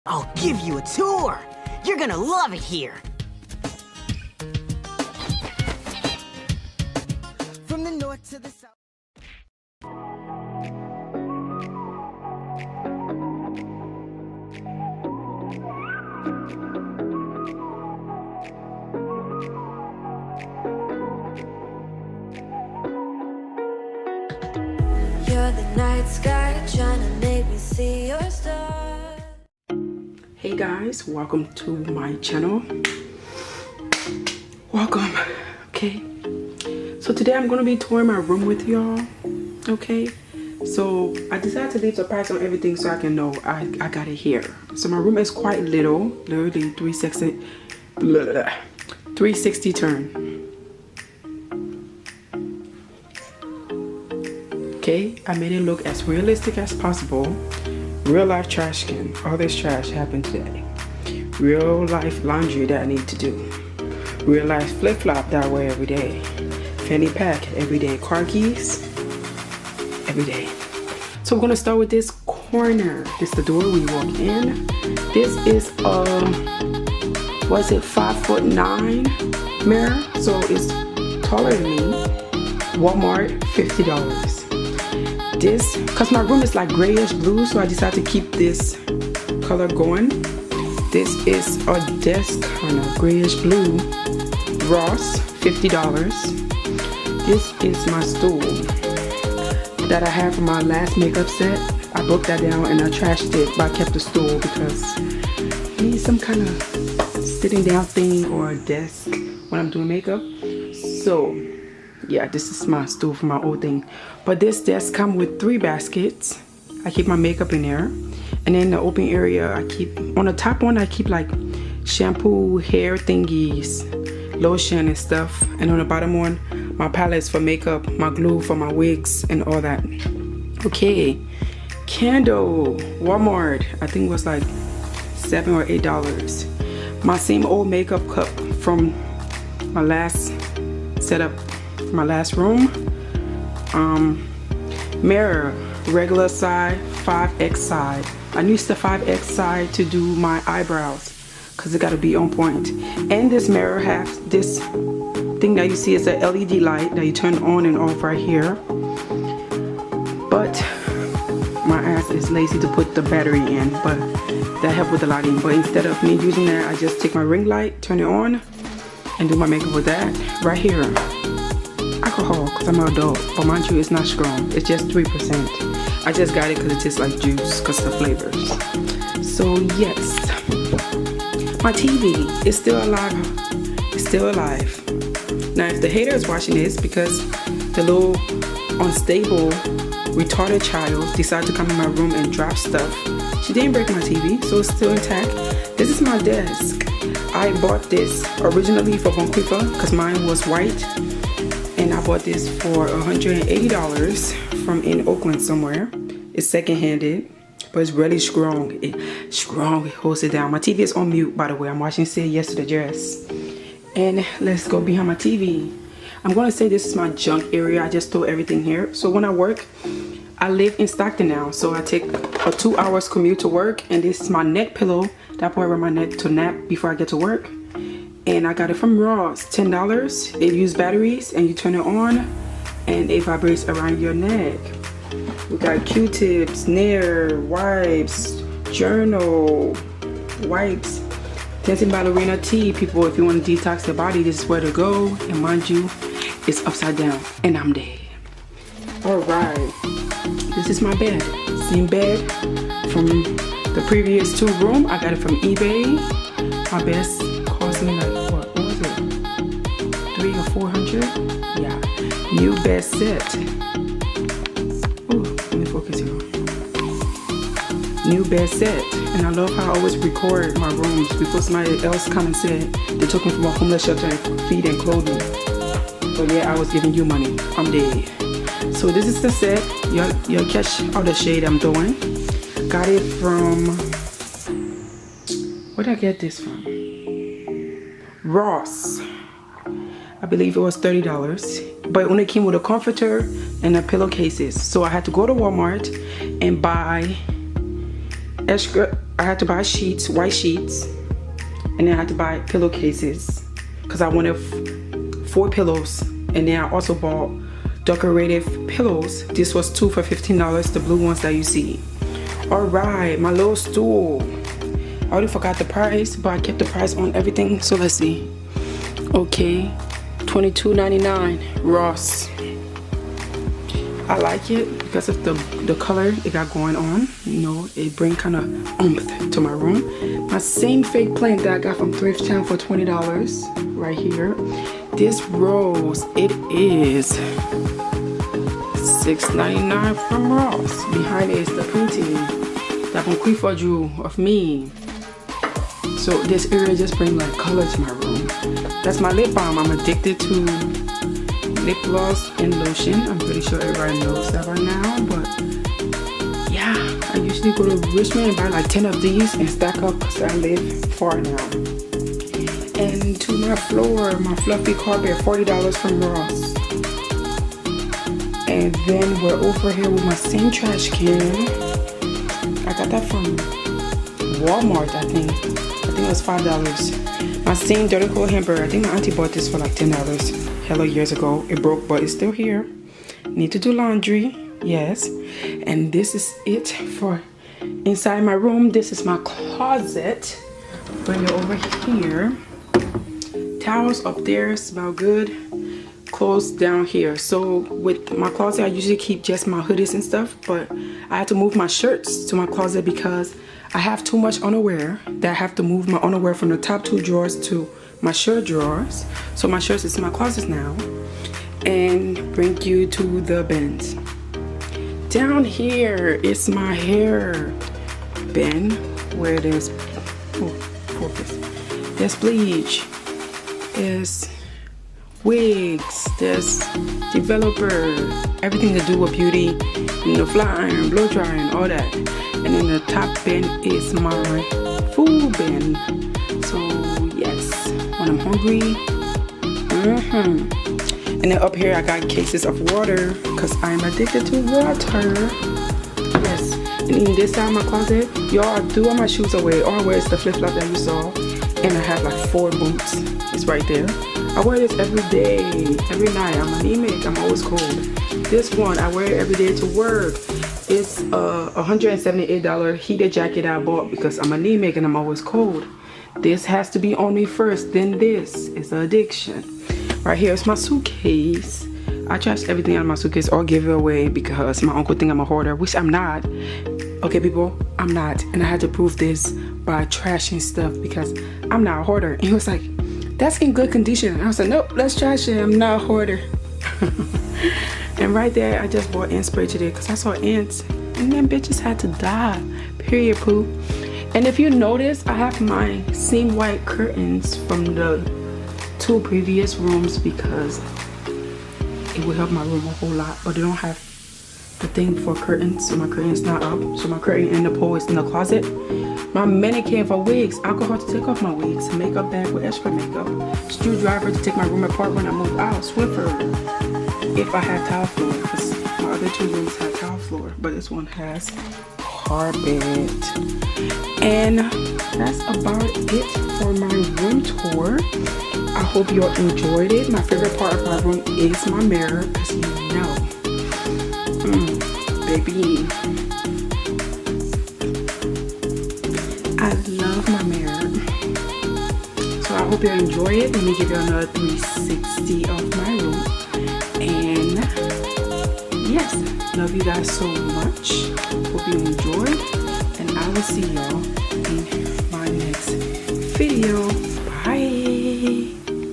I'll give you a tour. You're gonna love it here. From the north to the south. You're the night sky trying to make me see your stars. Hey guys, welcome to my channel. Welcome. Okay, so today I'm gonna be touring my room with y'all. Okay, so I decided to leave the price on everything so I can know I got it here. So my room is quite little, literally 360 turn. Okay, I made it look as realistic as possible. Real life trash can. All this trash happened today. Real life laundry that I need to do. Real life flip flop that I wear every day. Fanny pack every day. Car keys every day. So we're gonna start with this corner. This is the door when you walk in. This is was it 5'9" mirror? So it's taller than me. Walmart, $50. This, cause my room is like grayish blue, so I decided to keep this color going. This is a desk kind of grayish blue. Ross, $50. This is my stool that I have from my last makeup set. I broke that down and I trashed it, but I kept the stool because I need some kind of sitting down thing or a desk when I'm doing makeup. So yeah, this is my stool for my old thing. But this desk comes with 3 baskets. I keep my makeup in there. And in the open area, I keep, on the top one, I keep like shampoo, hair thingies, lotion and stuff. And on the bottom one, my palettes for makeup, my glue for my wigs and all that. Okay, candle, Walmart, I think it was like $7 or $8. My same old makeup cup from my last setup, my last room. Mirror, regular side, 5X side. I use the 5X side to do my eyebrows because it got to be on point. And this mirror has this thing that you see is a LED light that you turn on and off right here. But my ass is lazy to put the battery in, but that helped with the lighting. But instead of me using that, I just take my ring light, turn it on, and do my makeup with that right here. Alcohol, because I'm an adult, but mind you, it's not strong. It's just 3%. I just got it because it tastes like juice because of the flavors. So yes, my TV is still alive. It's still alive. Now if the hater is watching this because the little unstable retarded child decided to come in my room and drop stuff, she didn't break my TV, so it's still intact. This is my desk. I bought this originally for Vancouver because mine was white. And I bought this for $180 from in Oakland somewhere. It's second-handed, but it's really strong. It holds it down. My TV is on mute, by the way. I'm watching Say Yes to the Dress. And let's go behind my TV. I'm gonna say this is my junk area. I just throw everything here. So when I work, I live in Stockton now. So I take a 2 hours commute to work. And this is my neck pillow that I put around my neck to nap before I get to work. And I got it from Ross, $10. It uses batteries and you turn it on and it vibrates around your neck. We got Q-tips, Nair, wipes, journal, wipes, Dancing Ballerina tea. People, if you want to detox the body, this is where to go. And mind you, it's upside down and I'm dead. Alright, this is my bed. Same bed from the previous 2 rooms. I got it from eBay. My best cost me like, what was it? 300 or 400? Yeah. New bed set. Ooh, let me focus here. New bed set. And I love how I always record my rooms before somebody else come and say they took me from a homeless shelter and feed and clothe me. But yeah, I was giving you money. I'm dead. So this is the set. You'll catch all the shade I'm doing. Got it from, where did I get this from? Ross. I believe it was $30, but it only came with a comforter and a pillowcases. So I had to go to Walmart and buy extra I had to buy sheets, white sheets, and then I had to buy pillowcases because I wanted 4 pillows. And then I also bought decorative pillows. This was 2 for $15, the blue ones that you see. All right, my little stool. I already forgot the price, but I kept the price on everything. So let's see. Okay, $22.99, Ross. I like it because of the color it got going on. You know, it brings kind of oomph to my room. My same fake plant that I got from Thrift Town for $20 right here. This rose, it is $6.99 from Ross. Behind it is the painting that Bonquifa drew of me. So this area just brings like color to my room. That's my lip balm. I'm addicted to lip gloss and lotion. I'm pretty sure everybody knows that by now, but yeah, I usually go to Richmond and buy like 10 of these and stack up because I live far now. And to my floor, my fluffy carpet, $40 from Ross. And then we're over here with my same trash can. I got that from Walmart, I think it was $5. My same dirty coat hamper. I think my auntie bought this for like $10 hella years ago. It broke, but it's still here. Need to do laundry, yes. And this is it for inside my room. This is my closet. Bring it over here. Towels up there, smell good. Clothes down here. So with my closet, I usually keep just my hoodies and stuff, but I had to move my shirts to my closet because I have too much underwear that I have to move my underwear from the top 2 drawers to my shirt drawers. So my shirts is in my closet now. And bring you to the bins. Down here is my hair bin where there's focus. There's bleach. There's wigs. There's developers. Everything to do with beauty. You know, fly iron, blow dry, and all that. And in the top bin is my food bin. So yes, when I'm hungry. And then up here I got cases of water because I'm addicted to water. Yes. And in this side of my closet, y'all, I threw all my shoes away. All I wear is the flip-flop that you saw. And I have like 4 boots. It's right there. I wear this every day, every night. I'm anemic. I'm always cold. This one, I wear it every day to work. It's a $178 heated jacket I bought because I'm anemic and I'm always cold. This has to be on me first, then this. It's an addiction. Right here is my suitcase. I trash everything out of my suitcase or give it away because my uncle think I'm a hoarder, which I'm not. Okay, people, I'm not. And I had to prove this by trashing stuff because I'm not a hoarder. And he was like, that's in good condition. And I was like, nope, let's trash it. I'm not a hoarder. And right there, I just bought ant spray today because I saw ants and them bitches had to die. Period, poo. And if you notice, I have my same white curtains from the 2 previous rooms because it will help my room a whole lot. But they don't have the thing for curtains, so my curtain's not up. So my curtain in the pole is in the closet. My mannequin for wigs, alcohol to take off my wigs, makeup bag with extra makeup, screwdriver to take my room apart when I move out, Swiffer if I had tile floor, because my other 2 rooms had tile floor, but this one has carpet. And that's about it for my room tour. I hope you all enjoyed it. My favorite part of my room is my mirror, because you know, baby, I love my mirror. So I hope you enjoy it. Let me give you another 360 of my room. And yes, love you guys so much. Hope you enjoyed. And I will see y'all in my next video.